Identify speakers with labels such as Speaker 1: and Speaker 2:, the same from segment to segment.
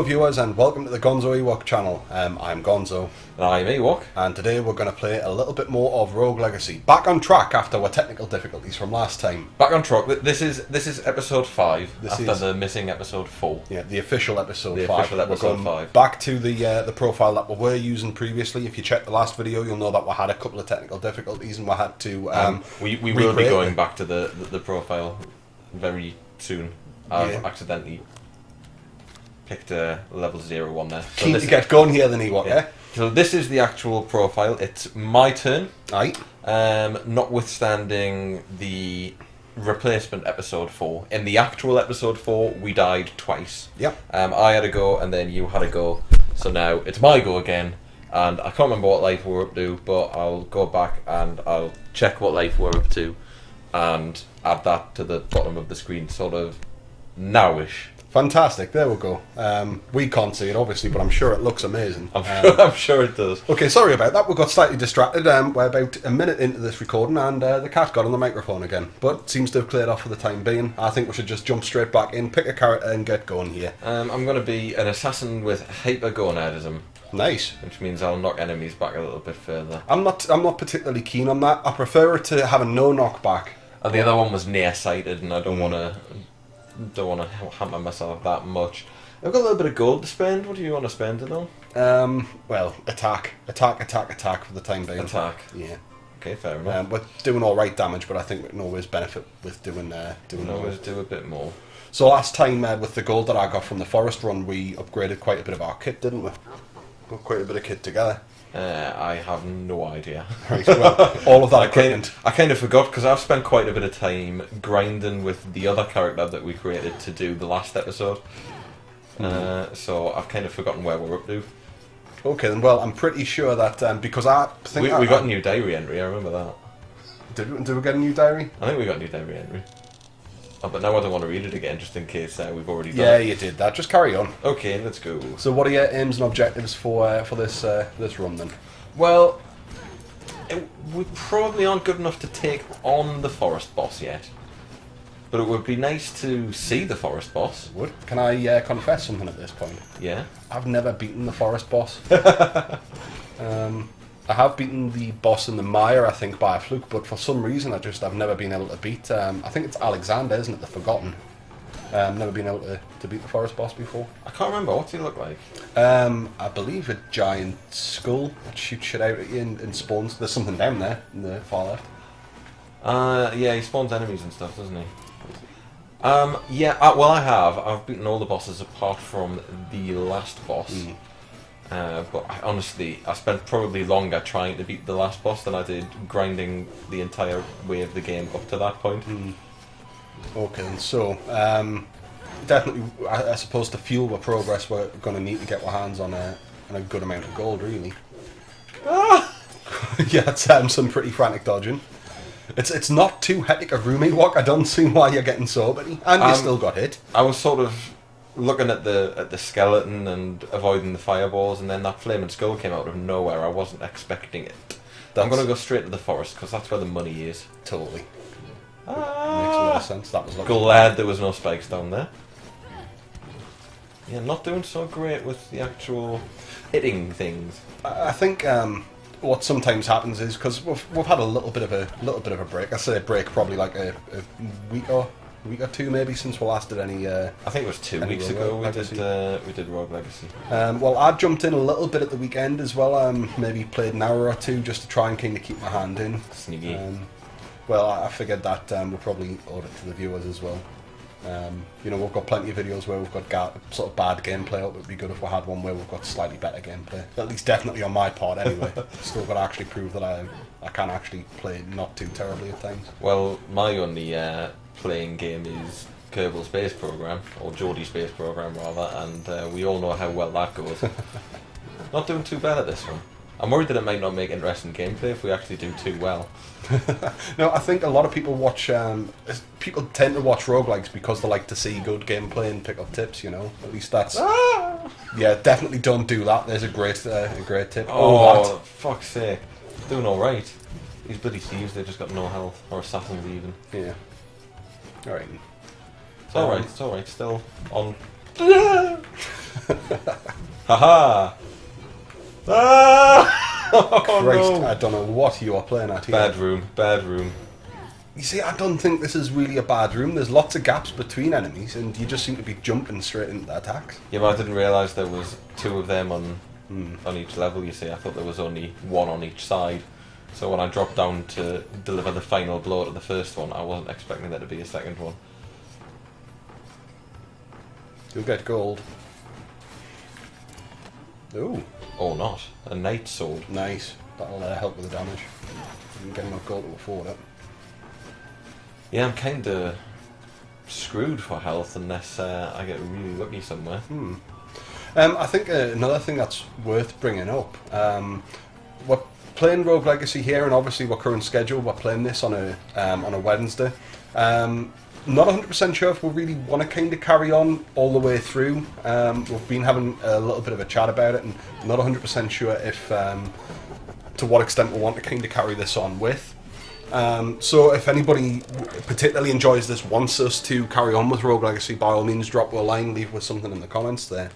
Speaker 1: Hello viewers and welcome to the GonzoEwok channel. I'm Gonzo.
Speaker 2: And I'm Ewok.
Speaker 1: And today we're going to play a little bit more of Rogue Legacy. Back on track after our technical difficulties from last time.
Speaker 2: Back on track. This is episode 5 after the missing episode 4.
Speaker 1: Yeah, the official episode 5.
Speaker 2: The official episode 5.
Speaker 1: Back to the profile that we were using previously. If you checked the last video, you'll know that we had a couple of technical difficulties and we had to
Speaker 2: we will be going back to the profile very soon. I've accidentally picked a level 0 one there. So
Speaker 1: keen to get going here then, Ewok,
Speaker 2: yeah. So this is the actual profile. It's my turn.
Speaker 1: Aye.
Speaker 2: Notwithstanding the replacement episode 4. In the actual episode 4, we died twice.
Speaker 1: Yep.
Speaker 2: I had a go and then you had a go. So now it's my go again. And I can't remember what life we're up to, but I'll go back and I'll check what life we're up to and add that to the bottom of the screen, sort of nowish.
Speaker 1: Fantastic, there we go. We can't see it obviously, but I'm sure it looks amazing.
Speaker 2: I'm sure it does.
Speaker 1: Okay, sorry about that, we got slightly distracted. We're about a minute into this recording and the cat got on the microphone again, but seems to have cleared off for the time being. I think we should just jump straight back in, pick a character and get going here.
Speaker 2: I'm going to be an assassin with hypergonadism.
Speaker 1: Nice.
Speaker 2: Which means I'll knock enemies back a little bit further.
Speaker 1: I'm not particularly keen on that. I prefer it to have a no knockback.
Speaker 2: And the other one was nearsighted and I don't want to hammer myself that much. I've got a little bit of gold to spend. What do you want to spend it on?
Speaker 1: Well, attack for the time being.
Speaker 2: Attack.
Speaker 1: Yeah.
Speaker 2: Okay, fair enough.
Speaker 1: We're doing all right damage, but I think we can always benefit with doing
Speaker 2: always do a bit more.
Speaker 1: So last time with the gold that I got from the forest run, we upgraded quite a bit of our kit, didn't we? Got quite a bit of kit together.
Speaker 2: I have no idea.
Speaker 1: Right, well, all of that equipment.
Speaker 2: I kind of forgot because I've spent quite a bit of time grinding with the other character that we created to do the last episode. So I've kind of forgotten where we're up to.
Speaker 1: Okay, then. Well, I'm pretty sure that because I think
Speaker 2: we got a new diary entry. I remember that.
Speaker 1: Did we get a new diary?
Speaker 2: I think we got a new diary entry. Oh, but now I don't want to read it again, just in case we've already done
Speaker 1: Yeah,
Speaker 2: it.
Speaker 1: you did that. Just carry on.
Speaker 2: Okay, let's go.
Speaker 1: So what are your aims and objectives for this run then?
Speaker 2: Well, we probably aren't good enough to take on the forest boss yet. But it would be nice to see the forest boss.
Speaker 1: Would. Can I confess something at this point?
Speaker 2: Yeah?
Speaker 1: I've never beaten the forest boss. I have beaten the boss in the mire, I think, by a fluke, but for some reason I've never been able to beat. I think it's Alexander, isn't it? The Forgotten. Never been able to beat the forest boss before.
Speaker 2: I can't remember. What's he look like?
Speaker 1: I believe a giant skull that shoots shit out at you and spawns. There's something down there in the far left.
Speaker 2: Yeah, he spawns enemies and stuff, doesn't he? Yeah, well I have. I've beaten all the bosses apart from the last boss. But honestly, I spent probably longer trying to beat the last boss than I did grinding the entire way of the game up to that point.
Speaker 1: Okay, and so definitely, I suppose to fuel the progress, we're going to need to get our hands on a good amount of gold, really. Yeah, it's some pretty frantic dodging. It's not too hectic a room, Ewok. I don't see why you're getting so many, and you still got hit.
Speaker 2: I was sort of looking at the skeleton and avoiding the fireballs, and then that flaming skull came out of nowhere. I wasn't expecting it. I'm going to go straight to the forest because that's where the money is.
Speaker 1: Totally. Makes a lot of sense. That was
Speaker 2: glad there was no spikes down there. Yeah, not doing so great with the actual hitting things.
Speaker 1: I think what sometimes happens is because we've had a little bit of a break. I say a break, probably like a week or two maybe since we last did any.
Speaker 2: I think it was 2 weeks ago we did Rogue Legacy.
Speaker 1: Well, I jumped in a little bit at the weekend as well. Maybe played an hour or two just to try and kind of keep my hand in.
Speaker 2: Sneaky.
Speaker 1: Well, I figured that we'll probably owe it to the viewers as well. You know, we've got plenty of videos where we've got sort of bad gameplay. It would be good if we had one where we've got slightly better gameplay. At least definitely on my part anyway. Still got to actually prove that I can actually play not too terribly at times.
Speaker 2: Well, my only playing game is Kerbal Space Program, or Geordie Space Program rather, and we all know how well that goes. Not doing too bad at this one. I'm worried that it might not make interesting gameplay if we actually do too well.
Speaker 1: No, I think a lot of people watch. People tend to watch roguelikes because they like to see good gameplay and pick up tips. You know, at least that's. Yeah, definitely don't do that. There's a great tip.
Speaker 2: Oh, fuck's sake! Doing all right. These bloody thieves, they've just got no health, or assassins even.
Speaker 1: Yeah. All right.
Speaker 2: It's all right. It's all right. Still on. Haha! Ah! Oh,
Speaker 1: Christ,
Speaker 2: no.
Speaker 1: I don't know what you are playing at here.
Speaker 2: Bad room, bad room.
Speaker 1: You see, I don't think this is really a bad room. There's lots of gaps between enemies, and you just seem to be jumping straight into the attacks.
Speaker 2: Yeah, but I didn't realise there was two of them on each level, you see. I thought there was only one on each side. So when I dropped down to deliver the final blow to the first one, I wasn't expecting there to be a second one.
Speaker 1: You'll get gold. Ooh,
Speaker 2: Or not. A knight sword.
Speaker 1: nice. That'll help with the damage. You can get enough gold to afford it.
Speaker 2: Yeah, I'm kinda screwed for health unless I get really lucky somewhere.
Speaker 1: I think another thing that's worth bringing up, we're playing Rogue Legacy here, and obviously we're current schedule. We're playing this on a Wednesday. Not 100% sure if we really want to kind of carry on all the way through. We've been having a little bit of a chat about it, and not 100% sure if to what extent we want to kind of carry this on with. So if anybody particularly enjoys this, wants us to carry on with Rogue Legacy, by all means drop a line, leave us something in the comments there.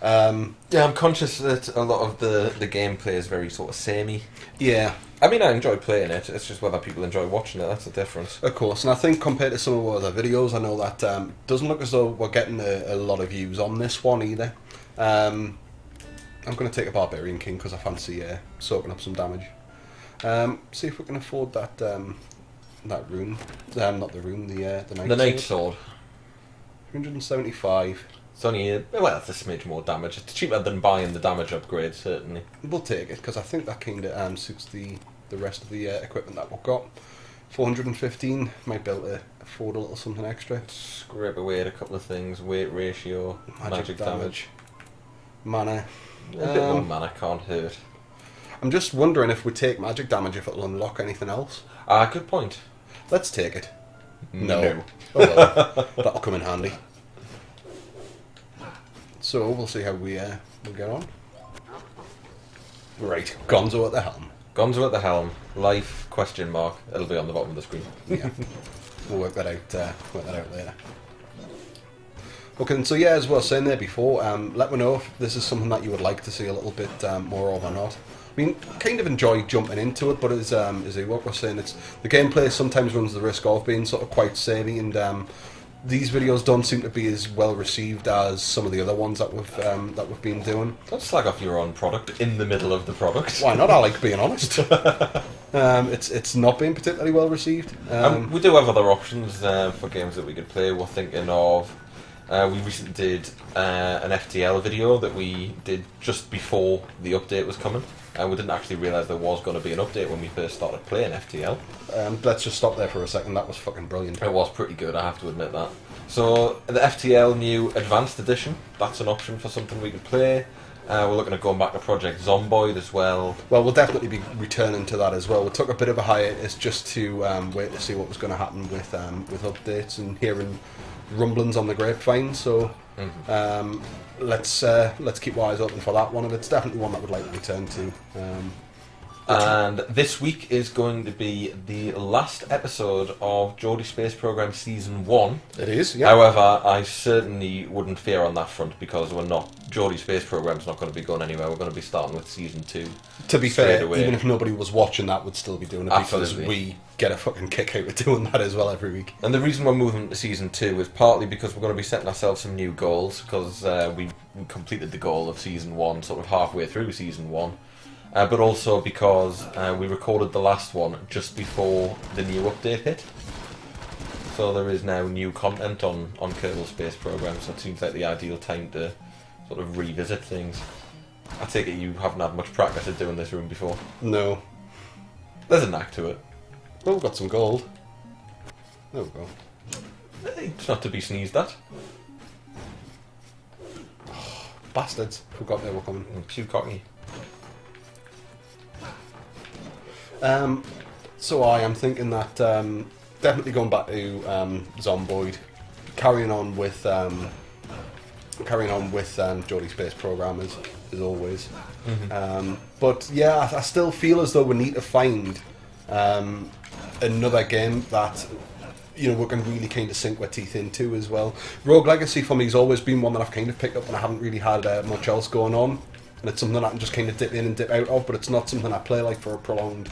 Speaker 2: Yeah, I'm conscious that a lot of the gameplay is very sort of samey.
Speaker 1: Yeah,
Speaker 2: I mean, I enjoy playing it, it's just whether people enjoy watching it, that's the difference.
Speaker 1: of course, and I think compared to some of our other videos, I know that doesn't look as though we're getting a lot of views on this one either. I'm going to take a Barbarian King because I fancy soaking up some damage. See if we can afford that that rune. Not the rune, the Knight
Speaker 2: The Knight
Speaker 1: Sword.
Speaker 2: Sword.
Speaker 1: 175.
Speaker 2: It's only well, it's a smidge more damage. It's cheaper than buying the damage upgrade, certainly.
Speaker 1: We'll take it because I think that kind of suits the rest of the equipment that we've got. 415, might be able to afford a little something extra.
Speaker 2: Scrape away at a couple of things. Weight ratio, magic damage.
Speaker 1: Mana.
Speaker 2: A bit more mana can't hurt.
Speaker 1: I'm just wondering if we take magic damage, if it'll unlock anything else.
Speaker 2: Good point.
Speaker 1: Let's take it.
Speaker 2: No.
Speaker 1: Oh well, that'll come in handy. So we'll see how we we'll get on. Right, Gonzo at the helm.
Speaker 2: Gonzo at the helm. Life, question mark. It'll be on the bottom of the screen.
Speaker 1: Yeah, we'll work that out later. Okay, and so yeah, as I was saying there before, let me know if this is something that you would like to see a little bit more of or not. I mean, kind of enjoy jumping into it, but as Ewok was saying, it's the gameplay sometimes runs the risk of being sort of quite samey, and these videos don't seem to be as well received as some of the other ones that we've been doing.
Speaker 2: Don't slag off your own product in the middle of the product.
Speaker 1: Why not? I like being honest. It's not been particularly well received.
Speaker 2: We do have other options for games that we could play. We're thinking of. We recently did an FTL video that we did just before the update was coming. We didn't actually realise there was going to be an update when we first started playing FTL.
Speaker 1: Let's just stop there for a second. That was fucking brilliant.
Speaker 2: It was pretty good, I have to admit that. So, the FTL new Advanced Edition, that's an option for something we could play. We're looking at going back to Project Zomboid as well.
Speaker 1: Well, we'll definitely be returning to that as well. We took a bit of a hiatus just to wait to see what was going to happen with updates and hearing rumblings on the grapevine. So let's keep our eyes open for that one, and it's definitely one that we'd like to return to.
Speaker 2: And this week is going to be the last episode of Geordie Space Program Season 1.
Speaker 1: It is, yeah.
Speaker 2: However, I certainly wouldn't fear on that front because Geordie Space Program's not going to be going anywhere. We're going to be starting with Season 2.
Speaker 1: To be fair,
Speaker 2: away.
Speaker 1: even if nobody was watching that, would still be doing it because
Speaker 2: Absolutely.
Speaker 1: we get a fucking kick out of doing that as well every week.
Speaker 2: And the reason we're moving to Season 2 is partly because we're going to be setting ourselves some new goals because we completed the goal of Season 1 sort of halfway through Season 1. But also because we recorded the last one just before the new update hit. So there is now new content on Kerbal Space Program, so it seems like the ideal time to sort of revisit things. I take it you haven't had much practice at doing this room before.
Speaker 1: No.
Speaker 2: There's a knack to it.
Speaker 1: Oh, we've got some gold. There we go.
Speaker 2: It's not to be sneezed at.
Speaker 1: Bastards. Forgot they were coming.
Speaker 2: Too cocky.
Speaker 1: So I am thinking that definitely going back to Zomboid, carrying on with Geordie Space Program as always. But yeah, I still feel as though we need to find another game that you know, we can really kind of sink our teeth into as well. Rogue Legacy for me has always been one that I've kind of picked up when I haven't really had much else going on, and it's something I can just kind of dip in and dip out of, but it's not something I play like for a prolonged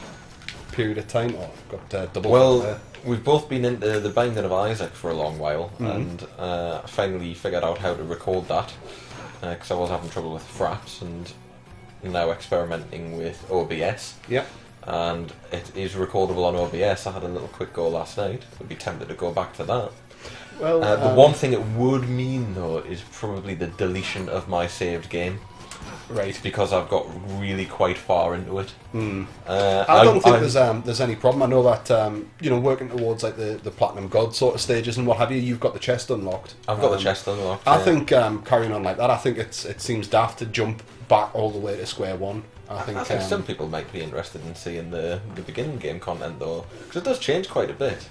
Speaker 1: period of time. Oh, I've got double.
Speaker 2: Well, we've both been into the Binding of Isaac for a long while, and finally figured out how to record that, because I was having trouble with Fraps, and now experimenting with OBS.
Speaker 1: Yep.
Speaker 2: And it is recordable on OBS. I had a little quick go last night. Would be tempted to go back to that.
Speaker 1: Well,
Speaker 2: the one thing it would mean, though, is probably the deletion of my saved game.
Speaker 1: Right.
Speaker 2: Because I've got really quite far into it.
Speaker 1: I don't think there's any problem. I know that you know, working towards like the Platinum God sort of stages and what have you, you've got the chest unlocked.
Speaker 2: I've got the chest unlocked.
Speaker 1: I think carrying on like that, I think it seems daft to jump back all the way to square one. I think
Speaker 2: some people might be interested in seeing the beginning game content, though, because it does change quite a bit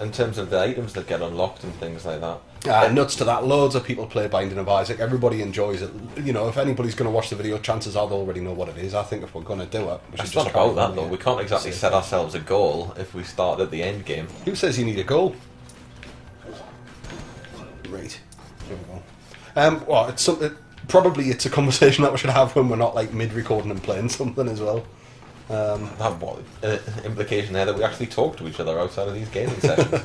Speaker 2: in terms of the items that get unlocked and things like that.
Speaker 1: Nuts to that. Loads of people play Binding of Isaac. Everybody enjoys it. You know, if anybody's going to watch the video, chances are they already know what it is. I think if we're going to do it, we should
Speaker 2: It's
Speaker 1: just
Speaker 2: not about that, though. We can't exactly set ourselves a goal if we start at the end game.
Speaker 1: Who says you need a goal? Right. Here we go. Well, it's something. Probably it's a conversation that we should have when we're not like mid-recording and playing something as well.
Speaker 2: That implication there that we actually talk to each other outside of these gaming sessions.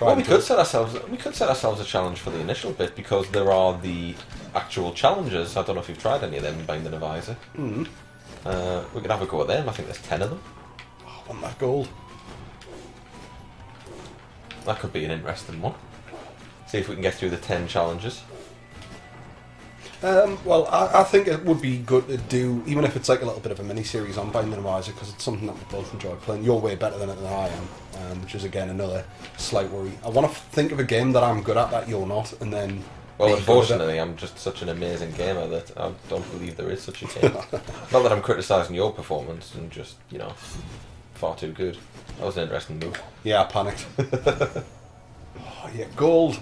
Speaker 2: Well, we could set ourselves a challenge for the initial bit, because there are the actual challenges. I don't know if you've tried any of them in Binding of Isaac. We could have a go at them. I think there's 10 of them.
Speaker 1: Oh, I want that gold.
Speaker 2: That could be an interesting one. See if we can get through the 10 challenges.
Speaker 1: Well, I think it would be good to do, even if it's like a little bit of a mini-series on Binding of Isaac, because it's something that we both enjoy playing. You're way better than it than I am, which is, again, another slight worry. I want to think of a game that I'm good at that you're not, and then...
Speaker 2: Well, unfortunately, I'm just such an amazing gamer that I don't believe there is such a game. Not that I'm criticising your performance, and just, you know, far too good. That was an interesting move.
Speaker 1: Yeah, I panicked. Oh, yeah, gold.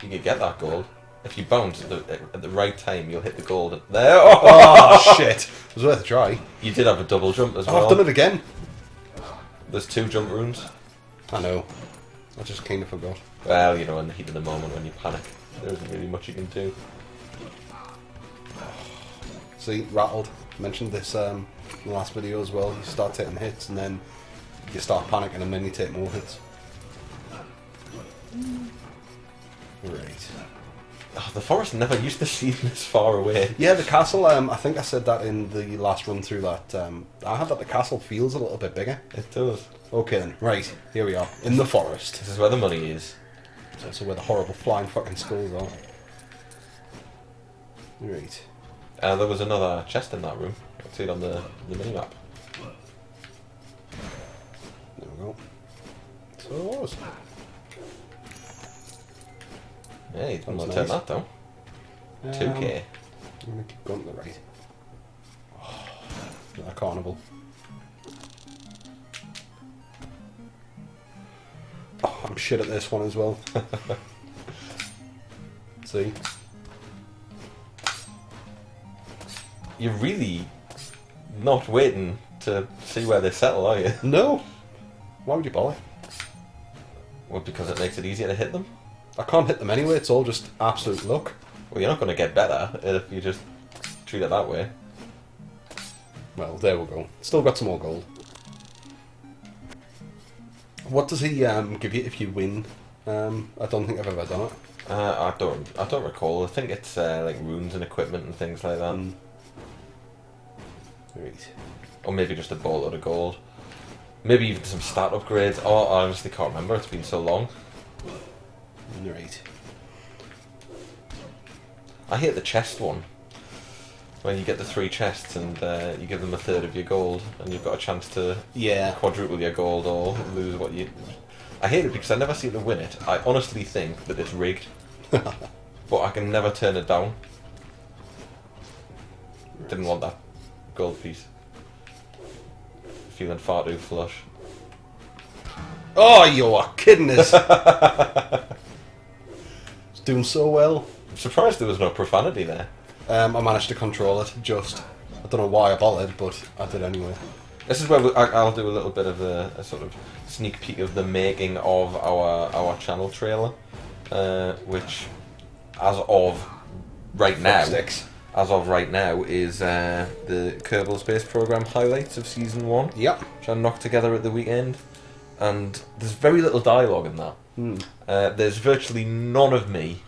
Speaker 2: You could get that gold. If you bounce at the right time, you'll hit the gold. There!
Speaker 1: Oh, shit. It was worth a try.
Speaker 2: You did have a double jump as well.
Speaker 1: I've done it again.
Speaker 2: There's 2 jump runes.
Speaker 1: I know. I just kind of forgot.
Speaker 2: Well, you know, in the heat of the moment when you panic, there isn't really much you can do.
Speaker 1: See, rattled. Mentioned this in the last video as well. You start taking hits and then you start panicking and then you take more hits. Right.
Speaker 2: Oh, the forest never used to seem this far away.
Speaker 1: Yeah, the castle, I think I said that in the last run through that. I had that the castle feels a little bit bigger.
Speaker 2: It does.
Speaker 1: Okay then, right, here we are, in the forest.
Speaker 2: This is where the money is.
Speaker 1: It's also where the horrible flying fucking skulls are. Right.
Speaker 2: There was another chest in that room. I can see it on the mini-map.
Speaker 1: There we go. So it was.
Speaker 2: Yeah, you didn't want to
Speaker 1: nice.
Speaker 2: turn that down. 2k.
Speaker 1: I'm going to keep going to the right. Oh, a carnival. Oh, I'm shit at this one as well. See?
Speaker 2: You're really not waiting to see where they settle, are you?
Speaker 1: No. Why would you bother?
Speaker 2: Well, because it makes it easier to hit them.
Speaker 1: I can't hit them anyway, it's all just absolute luck.
Speaker 2: Well, you're not going to get better if you just treat it that way.
Speaker 1: Well, there we go. Still got some more gold. What does he give you if you win? I don't think I've ever done it.
Speaker 2: I don't recall. I think it's like runes and equipment and things like that.
Speaker 1: Right.
Speaker 2: Or maybe just a boatload of gold. Maybe even some stat upgrades. Oh, I honestly can't remember. It's been so long.
Speaker 1: Right.
Speaker 2: I hate the chest one. When you get the 3 chests and you give them a third of your gold, and you've got a chance to quadruple your gold or lose what you... I hate it because I never seem to win it. I honestly think that it's rigged. But I can never turn it down. Didn't want that gold piece. Feeling far too flush.
Speaker 1: Oh, you're kidding us! It's doing so well.
Speaker 2: I'm surprised there was no profanity there.
Speaker 1: I managed to control it, just. I don't know why I bothered, but I did anyway.
Speaker 2: This is where I'll do a little bit of a sort of sneak peek of the making of our channel trailer, which, as of right now, is the Kerbal Space Program highlights of Season 1.
Speaker 1: Yep.
Speaker 2: Which I knocked together at the weekend. And there's very little dialogue in that. There's virtually none of me.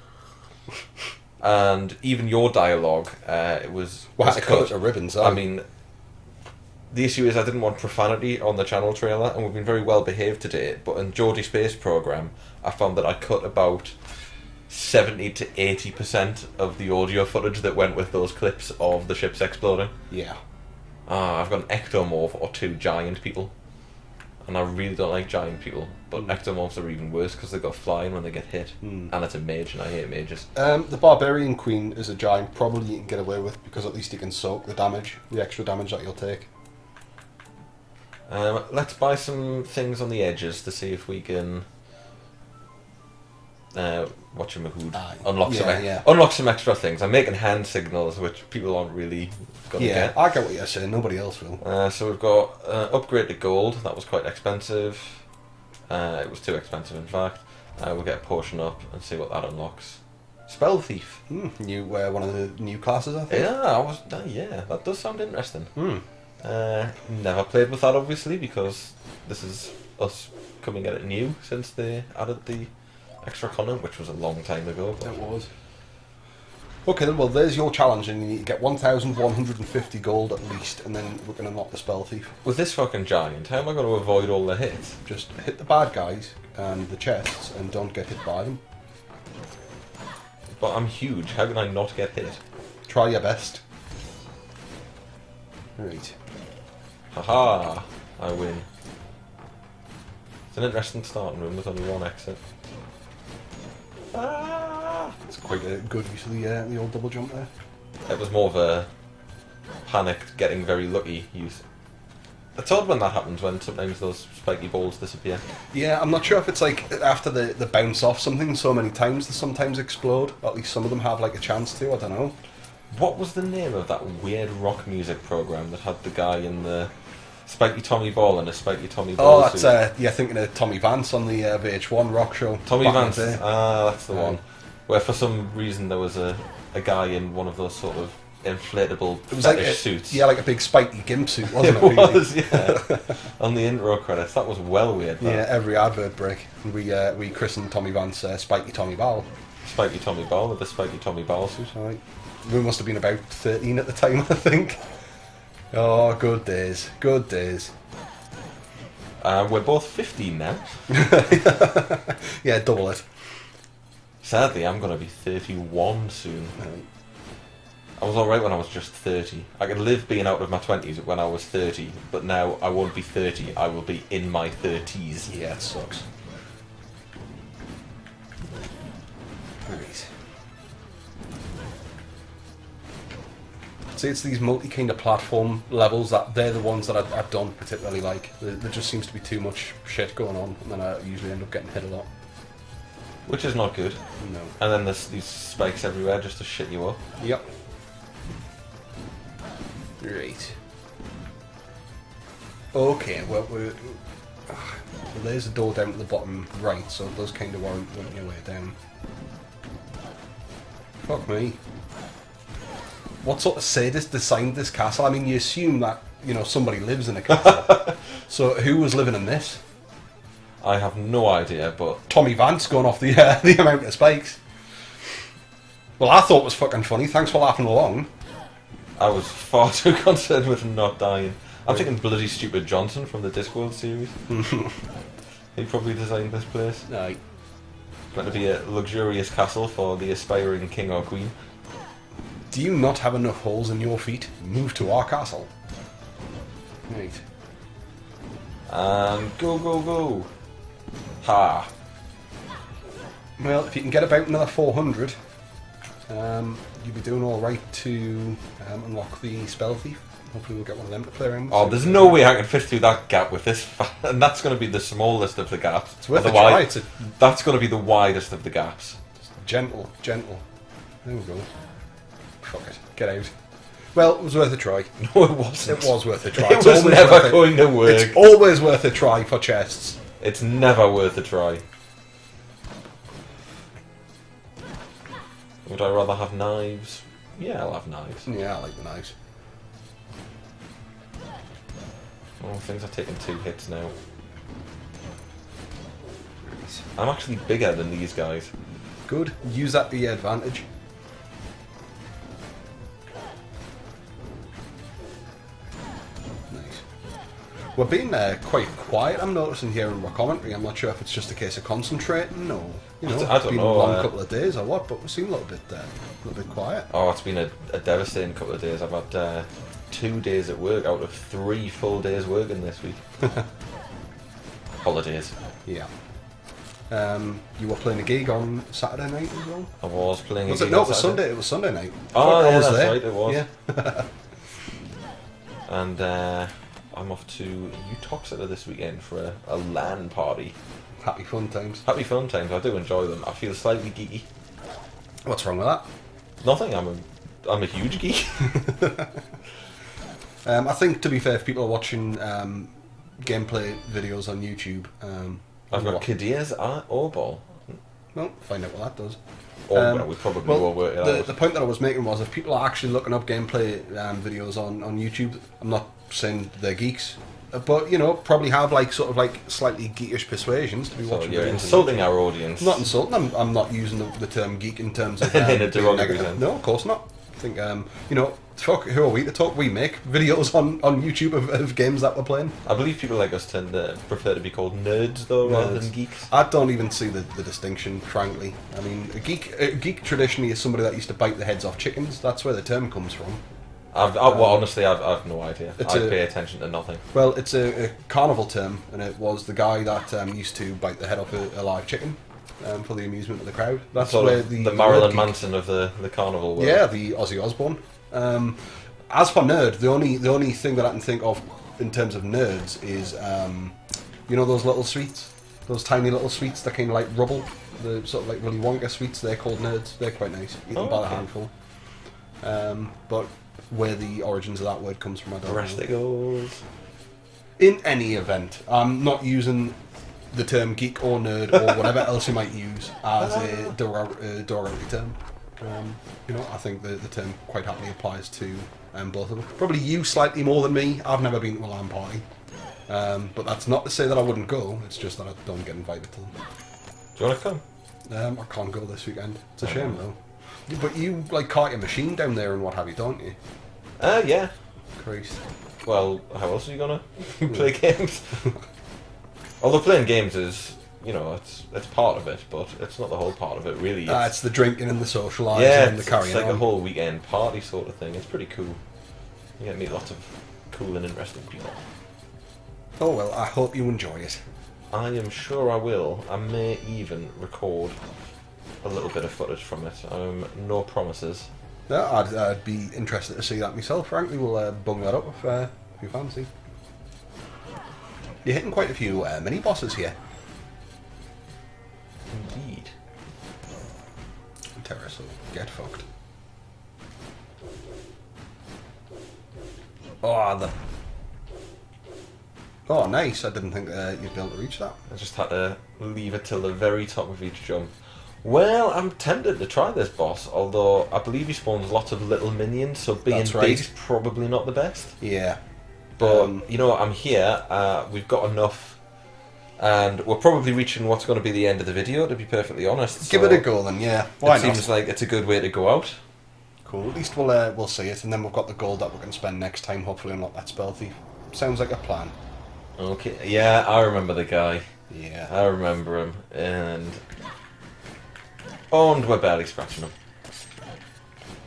Speaker 2: And even your dialogue, it was...
Speaker 1: Well, I had to cut it to ribbons,
Speaker 2: I mean, the issue is I didn't want profanity on the channel trailer, and we've been very well behaved today, but in Geordie Space Program, I found that I cut about 70 to 80% of the audio footage that went with those clips of the ships exploding.
Speaker 1: Yeah.
Speaker 2: I've got an ectomorph or 2 giant people. And I really don't like giant people, but ectomorphs are even worse because they go flying when they get hit. And it's a mage, and I hate mages.
Speaker 1: The Barbarian Queen is a giant, probably you can get away with, because at least you can soak the damage, the extra damage that you'll take.
Speaker 2: Let's buy some things on the edges to see if we can... unlock some extra things. I'm making hand signals, which people aren't really going to get.
Speaker 1: I get what you're saying, nobody else will.
Speaker 2: So we've got upgrade to gold. That was quite expensive. It was too expensive, in fact. We'll get a potion up and see what that unlocks. Spell Thief.
Speaker 1: New one of the new classes, I think.
Speaker 2: Yeah, that does sound interesting. Never played with that, obviously, because this is us coming at it new since they added the extra content, which was a long time ago.
Speaker 1: It was. Okay, then, well, there's your challenge, and you need to get 1,150 gold at least, and then we're going to unlock the Spell Thief.
Speaker 2: With this fucking giant, how am I going to avoid all the hits?
Speaker 1: Just hit the bad guys and the chests, and don't get hit by them.
Speaker 2: But I'm huge, how can I not get hit?
Speaker 1: Try your best. Right.
Speaker 2: Haha, I win. It's an interesting starting room, there's only one exit.
Speaker 1: It's quite a good use of the old double jump there.
Speaker 2: It was more of a panicked, getting very lucky use. It's odd when that happens, when sometimes those spiky balls disappear.
Speaker 1: Yeah, I'm not sure if it's like after they bounce off something so many times, they sometimes explode. At least some of them have like a chance to, I don't know.
Speaker 2: What was the name of that weird rock music program that had the guy in the Spiky Tommy Ball and a Spiky Tommy Ball
Speaker 1: suit? Oh, that's you're thinking of Tommy Vance on the VH1 rock show.
Speaker 2: Tommy Vance, that's the one. Where for some reason there was a guy in one of those sort of inflatable suits.
Speaker 1: Yeah, like a big spiky gimp suit, wasn't it?
Speaker 2: It was, yeah. On the intro credits, that was well weird.
Speaker 1: Yeah, every advert break. We christened Tommy Vance Spiky Tommy Ball.
Speaker 2: Spiky Tommy Ball with the Spiky Tommy Ball suit.
Speaker 1: Right. We must have been about 13 at the time, I think. Oh, good days. Good days.
Speaker 2: We're both 15 now.
Speaker 1: Yeah, double it.
Speaker 2: Sadly, I'm going to be 31 soon.
Speaker 1: Right.
Speaker 2: I was alright when I was just 30. I could live being out of my 20s when I was 30, but now I won't be 30, I will be in my 30s.
Speaker 1: Yeah, it sucks. Right. See, it's these multi-kind of platform levels that they're the ones that I don't particularly like. There just seems to be too much shit going on, and then I usually end up getting hit a lot.
Speaker 2: Which is not good.
Speaker 1: No.
Speaker 2: And then there's these spikes everywhere just to shit you up.
Speaker 1: Yep. Right. Okay, well, there's a door down at the bottom right, so it does kind of warrant your way down. Fuck me. What sort of sadist designed this castle? I mean, you assume that, you know, somebody lives in a castle. So who was living in this?
Speaker 2: I have no idea, but...
Speaker 1: Tommy Vance going off the amount of spikes. Well, I thought it was fucking funny. Thanks for laughing along.
Speaker 2: I was far too concerned with not dying. I'm thinking bloody stupid Johnson from the Discworld series. He probably designed this place.
Speaker 1: Aye.
Speaker 2: Going to be a luxurious castle for the aspiring king or queen.
Speaker 1: Do you not have enough holes in your feet? Move to our castle. Right.
Speaker 2: And go, go, go. Ha.
Speaker 1: Well, if you can get about another 400, you'll be doing alright to unlock the Spell Thief. Hopefully we'll get one of them to play around with.
Speaker 2: Oh, there's no way I can fit through that gap with this, and that's going to be the smallest of the gaps.
Speaker 1: It's worth a try.
Speaker 2: That's going to be the widest of the gaps.
Speaker 1: Just gentle, gentle. There we go. Fuck it. Get out. Well, it was worth a try.
Speaker 2: No, it wasn't.
Speaker 1: It was worth a try.
Speaker 2: It was never going to work.
Speaker 1: It's always worth a try for chests.
Speaker 2: It's never worth a try. Would I rather have knives? Yeah, I'll have knives.
Speaker 1: Yeah, I like the knives.
Speaker 2: Oh, things are taking 2 hits now. I'm actually bigger than these guys.
Speaker 1: Good. Use that to your advantage. Nice. We're being quite quiet, I'm noticing here in our commentary. I'm not sure if it's just a case of concentrating or, you know,
Speaker 2: I
Speaker 1: it's
Speaker 2: don't
Speaker 1: been
Speaker 2: know,
Speaker 1: a long couple of days or what, but we seem a little bit quiet.
Speaker 2: Oh, it's been a devastating couple of days. I've had 2 days at work out of 3 full days working this week. Holidays.
Speaker 1: Yeah. You were playing a gig on Saturday night as well?
Speaker 2: I was playing a
Speaker 1: Was
Speaker 2: gig
Speaker 1: it? No,
Speaker 2: on
Speaker 1: it was
Speaker 2: Saturday.
Speaker 1: Sunday. It was Sunday night.
Speaker 2: Oh,
Speaker 1: I
Speaker 2: yeah,
Speaker 1: was
Speaker 2: that's
Speaker 1: there.
Speaker 2: right, it was.
Speaker 1: Yeah.
Speaker 2: And I'm off to Utoxeter this weekend for a LAN party.
Speaker 1: Happy fun times.
Speaker 2: Happy fun times. I do enjoy them. I feel slightly geeky.
Speaker 1: What's wrong with that?
Speaker 2: Nothing. I'm a huge geek.
Speaker 1: I think, to be fair, if people are watching gameplay videos on YouTube,
Speaker 2: I've got Kadir's ore ball.
Speaker 1: well, find out what that does.
Speaker 2: Well, we probably will work it out.
Speaker 1: The point that I was making was, if people are actually looking up gameplay videos on YouTube, I'm not saying they're geeks, but, you know, probably have like sort of like slightly geekish persuasions to be
Speaker 2: So
Speaker 1: watching.
Speaker 2: you're
Speaker 1: videos on
Speaker 2: insulting
Speaker 1: YouTube.
Speaker 2: our audience.
Speaker 1: Not insulting. I'm not using the term geek in terms of
Speaker 2: In a
Speaker 1: being
Speaker 2: derogatory
Speaker 1: negative.
Speaker 2: sense.
Speaker 1: No, of course not. I think you know, fuck, who are we to talk? We make videos on YouTube of games that we're playing.
Speaker 2: I believe people like us tend to prefer to be called nerds, though, rather
Speaker 1: Nerds.
Speaker 2: than geeks.
Speaker 1: I don't even see the distinction, frankly. I mean, a geek traditionally is somebody that used to bite the heads off chickens. That's where the term comes from.
Speaker 2: Well, honestly, I've no idea. I
Speaker 1: It's
Speaker 2: pay attention to nothing.
Speaker 1: Well, it's a carnival term, and it was the guy that used to bite the head off a live chicken for the amusement of the crowd. That's
Speaker 2: Sort
Speaker 1: where
Speaker 2: of
Speaker 1: the
Speaker 2: the Marilyn
Speaker 1: word geek-
Speaker 2: Manson of the carnival world.
Speaker 1: Yeah, the Ozzy Osbourne. As for nerd, the only thing that I can think of in terms of nerds is, you know, those little sweets, those tiny little sweets that kind of like rubble, the sort of like Willy Wonka sweets. They're called nerds. They're quite nice. Eat them by the
Speaker 2: okay.
Speaker 1: handful. But where the origins of that word comes from, I don't know.
Speaker 2: Resticles.
Speaker 1: In any event, I'm not using the term geek or nerd or whatever else you might use as a derogatory term. You know, I think the term quite happily applies to both of them. Probably you slightly more than me. I've never been to a LAN party. But that's not to say that I wouldn't go, it's just that I don't get invited to them.
Speaker 2: Do you want to come?
Speaker 1: I can't go this weekend. It's a shame though. But you like cart your machine down there and what have you, don't you?
Speaker 2: Yeah.
Speaker 1: Christ.
Speaker 2: Well, how else are you gonna play games? Although playing games is, you know, it's part of it, but it's not the whole part of it, really.
Speaker 1: It's the drinking and the socialising
Speaker 2: yeah,
Speaker 1: and the carrying
Speaker 2: it's like
Speaker 1: on.
Speaker 2: a whole weekend party sort of thing. It's pretty cool. You get to meet lots of cool and interesting people.
Speaker 1: Oh well, I hope you enjoy it.
Speaker 2: I am sure I will. I may even record a little bit of footage from it. No promises.
Speaker 1: Yeah, I'd be interested to see that myself. Frankly, we'll bung that up if you fancy. You're hitting quite a few mini bosses here.
Speaker 2: Indeed.
Speaker 1: Terra, so get fucked. Oh, nice. I didn't think you'd be able to reach that.
Speaker 2: I just had to leave it till the very top of each jump. Well, I'm tempted to try this boss, although I believe he spawns lots of little minions, so being
Speaker 1: That's
Speaker 2: big
Speaker 1: right.
Speaker 2: is probably not the best.
Speaker 1: Yeah.
Speaker 2: But, you know, I'm here, we've got enough, and we're probably reaching what's going to be the end of the video, to be perfectly honest.
Speaker 1: Give
Speaker 2: so
Speaker 1: it a go then, yeah. Why
Speaker 2: it
Speaker 1: not?
Speaker 2: seems like it's a good way to go out.
Speaker 1: Cool. At least we'll see it, and then we've got the gold that we're going to spend next time, hopefully unlock that spell thief. Sounds like a plan.
Speaker 2: Okay, yeah, I remember the guy.
Speaker 1: Yeah.
Speaker 2: I remember him, and we're barely scratching him.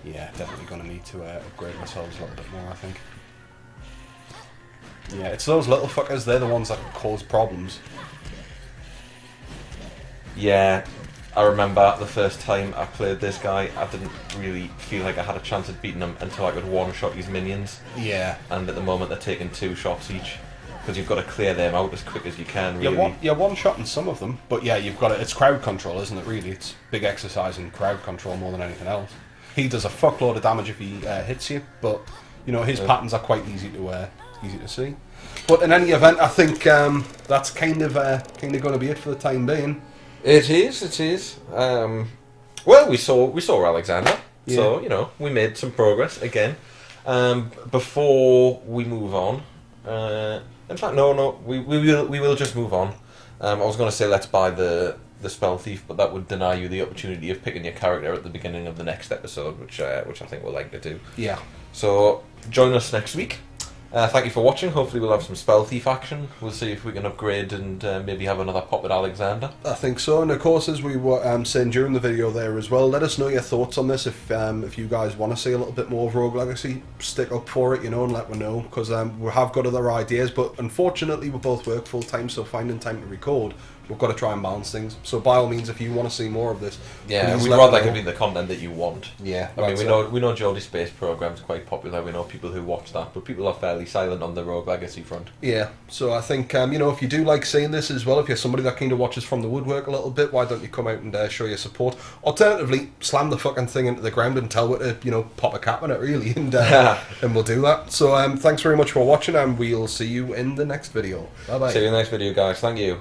Speaker 1: Yeah, definitely going to need to upgrade ourselves a little bit more, I think. Yeah, it's those little fuckers, they're the ones that cause problems.
Speaker 2: Yeah, I remember the first time I played this guy, I didn't really feel like I had a chance of beating him until I could one-shot his minions.
Speaker 1: Yeah.
Speaker 2: And at the moment they're taking 2 shots each, because you've got to clear them out as quick as you can, really.
Speaker 1: You're one-shotting some of them, but yeah, you've got it. It's crowd control, isn't it, really? It's big exercise in crowd control more than anything else. he does a fuckload of damage if he hits you, but you know his patterns are quite easy to see. But in any event, I think that's kind of going to be it for the time being.
Speaker 2: It is. Well, we saw Alexander,
Speaker 1: Yeah.
Speaker 2: so you know we made some progress again. Before we move on, in fact, no, we will just move on. I was going to say let's buy the spell thief, but that would deny you the opportunity of picking your character at the beginning of the next episode, which I think we'll likely do.
Speaker 1: Yeah.
Speaker 2: So join us next week. Thank you for watching. Hopefully we'll have some spell thief action. We'll see if we can upgrade and maybe have another pop with Alexander.
Speaker 1: I think so, and of course, as we were saying during the video there as well, let us know your thoughts on this. If you guys want to see a little bit more of Rogue Legacy, stick up for it, you know, and let me know, because we have got other ideas, but unfortunately we both work full time, so finding time to record, we've got to try and balance things. So by all means, if you want to see more of this,
Speaker 2: yeah,
Speaker 1: please
Speaker 2: we'd
Speaker 1: let
Speaker 2: rather
Speaker 1: me
Speaker 2: give
Speaker 1: know.
Speaker 2: you the content that you want.
Speaker 1: Yeah,
Speaker 2: I mean,
Speaker 1: that's
Speaker 2: we know Geordie Space Programme's quite popular. We know people who watch that, but people are fairly silent on the Rogue Legacy front.
Speaker 1: Yeah, so I think, you know, if you do like seeing this as well, if you're somebody that kind of watches from the woodwork a little bit, why don't you come out and show your support? Alternatively, slam the fucking thing into the ground and tell it to, you know, pop a cap in it, really, and we'll do that. So thanks very much for watching, and we'll see you in the next video. Bye-bye.
Speaker 2: See you in the next video, guys. Thank you.